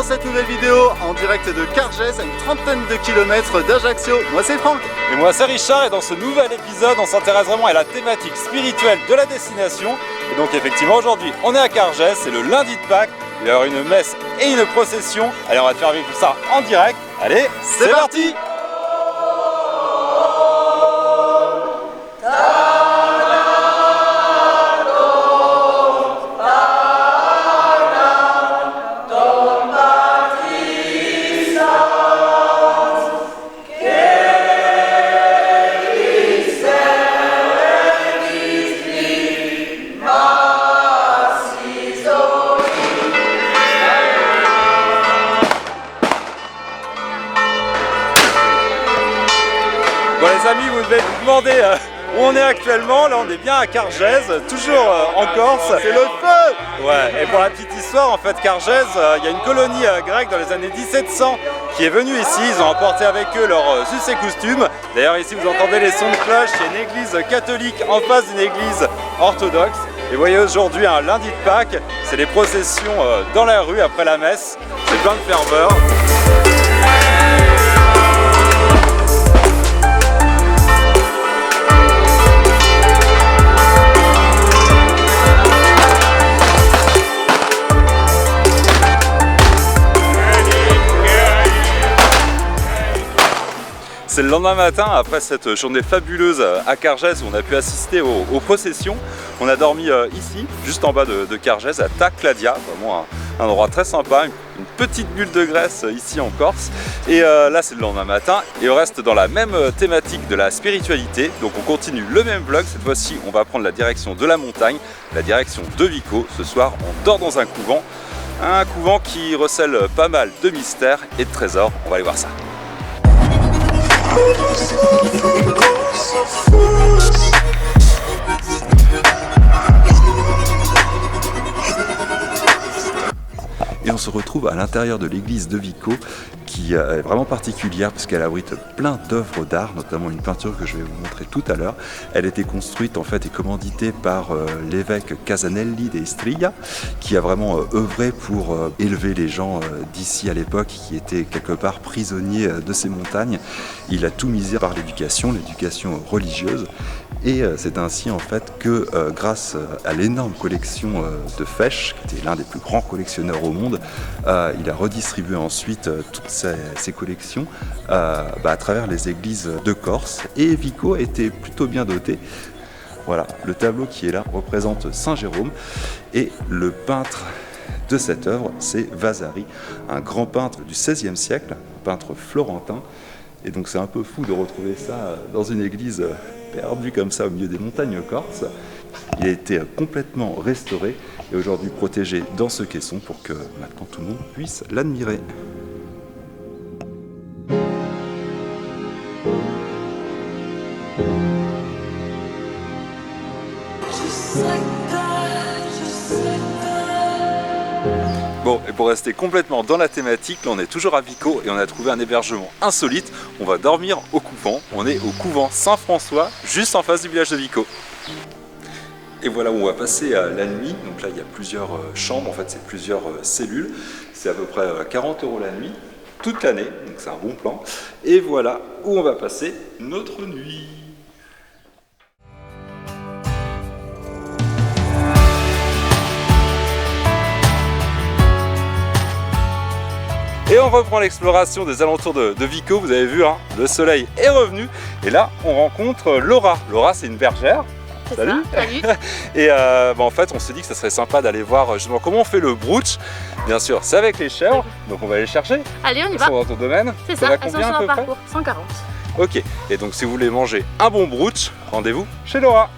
dans cette nouvelle vidéo en direct de Cargès, à une trentaine de kilomètres d'Ajaccio. Moi c'est Franck. Et moi c'est Richard, et dans ce nouvel épisode on s'intéresse vraiment à la thématique spirituelle de la destination. Et donc effectivement aujourd'hui on est à Cargès, c'est le lundi de Pâques, il va y avoir une messe et une procession. Allez, on va te faire vivre tout ça en direct. Allez, c'est parti. Bon les amis, vous devez vous demander où on est actuellement. Là on est bien à Cargès, toujours en Corse. C'est le feu. Ouais, et pour la petite histoire, en fait Cargès, il y a une colonie grecque dans les années 1700 qui est venue ici. Ils ont emporté avec eux leurs us et coutumes. D'ailleurs ici vous entendez les sons de cloche, il y a une église catholique en face d'une église orthodoxe. Et vous voyez aujourd'hui un lundi de Pâques, c'est les processions dans la rue après la messe. C'est plein de ferveur. C'est le lendemain matin, après cette journée fabuleuse à Cargès où on a pu assister aux processions. On a dormi ici, juste en bas de Cargès, à Tacladia, vraiment un endroit très sympa, une petite bulle de Grèce ici en Corse. Et là c'est le lendemain matin et on reste dans la même thématique de la spiritualité. Donc on continue le même vlog, cette fois-ci on va prendre la direction de la montagne, la direction de Vico. Ce soir on dort dans un couvent qui recèle pas mal de mystères et de trésors. On va aller voir ça. Et on se retrouve à l'intérieur de l'église de Vico qui est vraiment particulière parce qu'elle abrite plein d'œuvres d'art, notamment une peinture que je vais vous montrer tout à l'heure. Elle a été construite en fait et commanditée par l'évêque Casanelli d'Estria qui a vraiment œuvré pour élever les gens d'ici à l'époque qui étaient quelque part prisonniers de ces montagnes. Il a tout misé par l'éducation religieuse. Et c'est ainsi en fait que grâce à l'énorme collection de Fesch, qui était l'un des plus grands collectionneurs au monde, il a redistribué ensuite toutes ces collections à travers les églises de Corse. Et Vico était plutôt bien doté. Voilà, le tableau qui est là représente Saint Jérôme et le peintre de cette œuvre, c'est Vasari, un grand peintre du XVIe siècle, un peintre florentin. Et donc c'est un peu fou de retrouver ça dans une église perdu comme ça au milieu des montagnes corses. Il a été complètement restauré et aujourd'hui protégé dans ce caisson pour que maintenant tout le monde puisse l'admirer. Bon, et pour rester complètement dans la thématique, là on est toujours à Vico et on a trouvé un hébergement insolite. On va dormir au couvent. On est au couvent Saint-François, juste en face du village de Vico. Et voilà où on va passer la nuit. Donc là il y a plusieurs chambres, en fait c'est plusieurs cellules. C'est à peu près 40 € la nuit, toute l'année, donc c'est un bon plan. Et voilà où on va passer notre nuit. Et on reprend l'exploration des alentours de Vico. Vous avez vu, hein, le soleil est revenu. Et là, on rencontre Laura. Laura, c'est une bergère. Salut. Ça, salut. Et en fait, on s'est dit que ça serait sympa d'aller voir justement comment on fait le brooch. Bien sûr, c'est avec les chèvres. Donc on va aller chercher. Allez, on y Elles va. sont dans ton domaine. C'est ça, va elles sont combien sur à peu leur près parcours. 140. Ok. Et donc si vous voulez manger un bon brooch, rendez-vous chez Laura.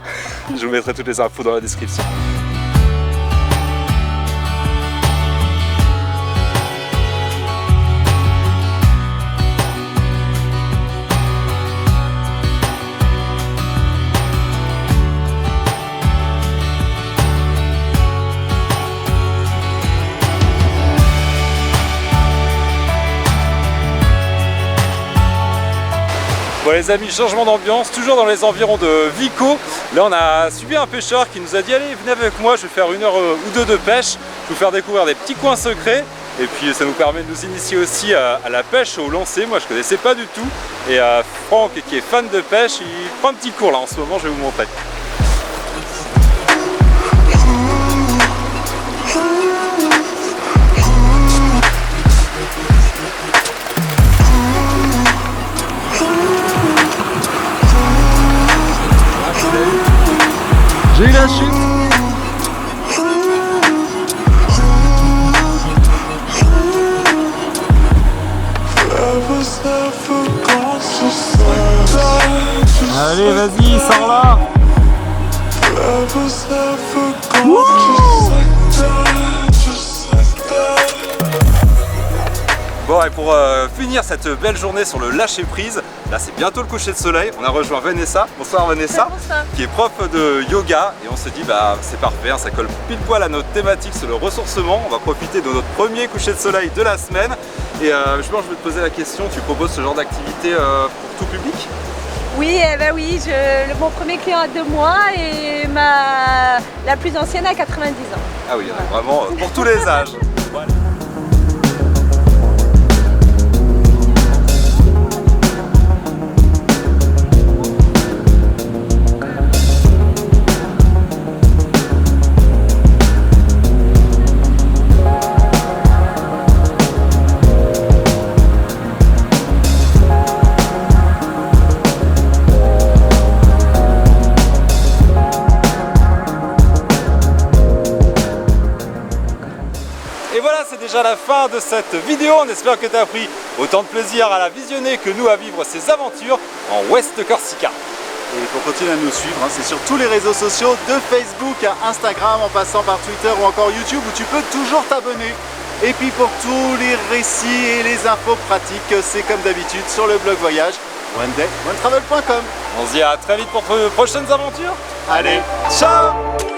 Je vous mettrai toutes les infos dans la description. Bon les amis, changement d'ambiance, toujours dans les environs de Vico. Là on a suivi un pêcheur qui nous a dit allez venez avec moi, je vais faire 1 heure ou 2 de pêche. Je vais vous faire découvrir des petits coins secrets. Et puis ça nous permet de nous initier aussi à la pêche au lancer. Moi je connaissais pas du tout. Et Franck qui est fan de pêche, il prend un petit cours là en ce moment, je vais vous montrer. J'ai eu la chute. Allez, vas-y, sors là. Bon, et pour finir cette belle journée sur le lâcher prise, là c'est bientôt le coucher de soleil. On a rejoint Vanessa. Bonsoir Vanessa. Bonsoir. Qui est prof de yoga. Et on se dit, bah c'est parfait, hein, ça colle pile poil à notre thématique sur le ressourcement. On va profiter de notre premier coucher de soleil de la semaine. Et je pense que je vais te poser la question, tu proposes ce genre d'activité pour tout public? Oui, oui, mon premier client a 2 mois et la plus ancienne a 90 ans. Ah oui, vraiment pour tous les âges. Voilà. Et voilà, c'est déjà la fin de cette vidéo. On espère que tu as pris autant de plaisir à la visionner que nous à vivre ces aventures en West Corsica. Et pour continuer à nous suivre, hein, c'est sur tous les réseaux sociaux, de Facebook à Instagram, en passant par Twitter ou encore YouTube, où tu peux toujours t'abonner. Et puis pour tous les récits et les infos pratiques, c'est comme d'habitude sur le blog voyage onedayOneTravel.com. On se dit à très vite pour de prochaines aventures. Allez, ciao!